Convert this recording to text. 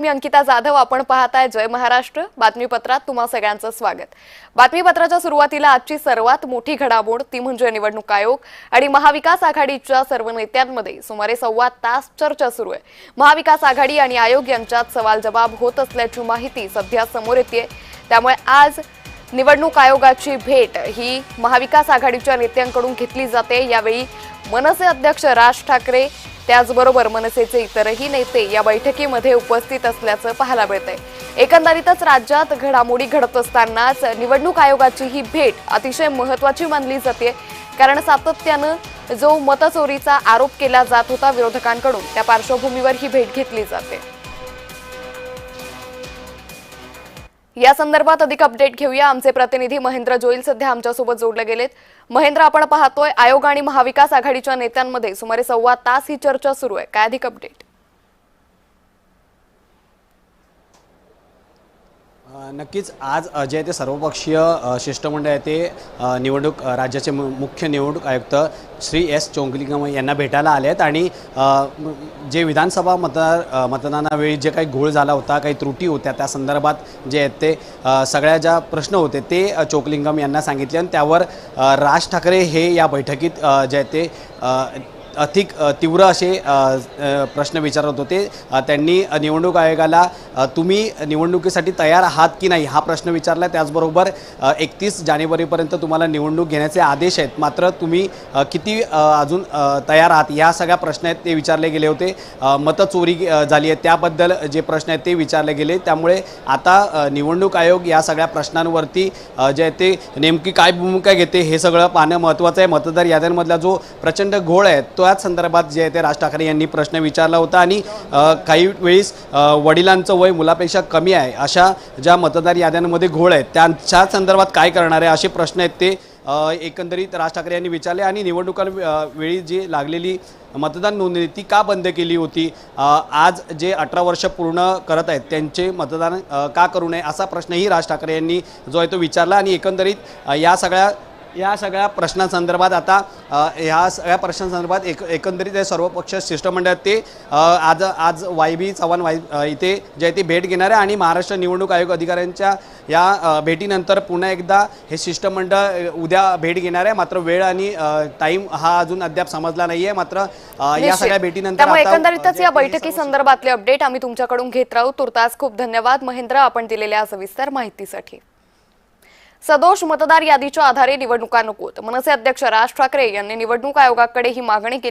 मी अंकिता जाधव, आपण पाहताय जय महाराष्ट्र बातमीपत्रात तुम्हा सगळ्यांचं स्वागत। बातमीपत्राच्या सुरुवातीला आजची सर्वात मोठी घडामोड ती म्हणजे निवडणूक आयोग आणि महाविकास आघाडीच्या सर्व नेत्यांमध्ये सुमारे सव्वा तास चर्चा सुरू आहे। महाविकास आघाडी आणि आयोग यांच्यात सवाल जवाब होत असल्याची माहिती सध्या समोर येते। त्यामुळे आज निवडणूक आयोगाची भेट ही महाविकास आघाडीच्या नेत्यांकडून घेतली जाते। यावेळी मनसे अध्यक्ष राज ठाकरे त्याचबरोबर मनसेचे इतरही नेते या बैठकीमध्ये उपस्थित असल्याचं पाहायला मिळतंय। एकंदरीतच राज्यात घडामोडी घडत असतानाच निवडणूक आयोगाची ही भेट अतिशय महत्त्वाची मानली जाते, कारण सातत्यानं जो मतचोरीचा आरोप केला जात होता विरोधकांकडून त्या पार्श्वभूमीवर ही भेट घेतली जाते। या संदर्भात अधिक अपडेट घेऊया। आमचे प्रतिनिधी महेंद्र जोईल सध्या आमच्या सोबत जोडले गेलेत। महेंद्र, आपण पाहतोय आयोग आणि महाविकास आघाडीच्या नेत्यांमध्ये सुमारे सव्वा तास ही चर्चा सुरू आहे, काय अधिक अपडेट? नक्कीच आज जे ते सर्वपक्षीय शिष्टमंडळ आहे ते निवडणूक राज्याचे मुख्य निवडणूक आयुक्त श्री एस चोंगलिंगम यांना भेटायला आले आहेत आणि जे विधानसभा मतदानावेळी जे काही घोळ झाला होता, काही त्रुटी होत्या, त्या संदर्भात जे आहेत ते सगळ्या ज्या प्रश्न होते ते चोंगलिंगम यांना सांगितले आणि त्यावर राज ठाकरे हे या बैठकीत जे आहेत ते अधिक तीव्र असे प्रश्न विचारत होते। त्यांनी निवडणूक आयोगाला तुम्ही निवडणुकीसाठी तयार आहात की नाही हा प्रश्न विचारला। त्याचबरोबर 31 जानेवारीपर्यंत तुम्हाला निवडणूक घेण्याचे आदेश आहेत, मात्र तुम्ही किती अजून तयार आहात या सगळ्या प्रश्न आहेत ते विचारले गेले होते। मतचोरी झाली आहे त्याबद्दल जे प्रश्न आहेत ते विचारले गेले। त्यामुळे आता निवडणूक आयोग या सगळ्या प्रश्नांवरती जे आहे ते नेमकी काय भूमिका घेते हे सगळं पाहणं महत्त्वाचं आहे। मतदार याद्यांमधला जो प्रचंड घोळ आहे त्याच संदर्भात जे आहे ते राज ठाकरे यांनी प्रश्न विचारला होता आणि काही वेळेस वडिलांचं वय मुलापेक्षा कमी आहे अशा ज्या मतदार याद्यांमध्ये घोळ आहेत त्यांच्या संदर्भात काय करणार आहे असे प्रश्न आहेत ते एकंदरीत राज ठाकरे यांनी विचारले। आणि निवडणुकांवेळी जी लागलेली मतदान नोंदणी ती का बंद केली होती, आज जे 18 वर्ष पूर्ण करत आहेत त्यांचे मतदान का करू नये असा प्रश्नही राज ठाकरे यांनी जो आहे तो विचारला। आणि एकंदरीत या सगळ्या प्रश्नांसंदर्भात आता ह्या सगळ्या प्रश्नांसंदर्भात एकंदरीत सर्व पक्ष शिष्टमंडळ ते आज वायबी चव्हाण इथे जे आहे ती भेट घेणार आहे आणि महाराष्ट्र निवडणूक आयोग अधिकाऱ्यांच्या या भेटीनंतर पुन्हा एकदा हे शिष्टमंडळ उद्या भेट घेणार आहे। मात्र वेळ आणि टाइम हा अजून अद्याप समजला नाहीये। मात्र या सगळ्या भेटीनंतर त्यामुळे एकंदरीतच या बैठकी संदर्भातले अपडेट आम्ही तुमच्याकडून घेत राहू। तुर्तास खूप धन्यवाद महेंद्र, आपण दिलेल्या सविस्तर माहितीसाठी। सदोष मतदार यादीच्या आधारे निवडणुका नकोत, मनसे अध्यक्ष राज ठाकरे यांनी निवडणूक आयोगाकडे ही मागणी केली।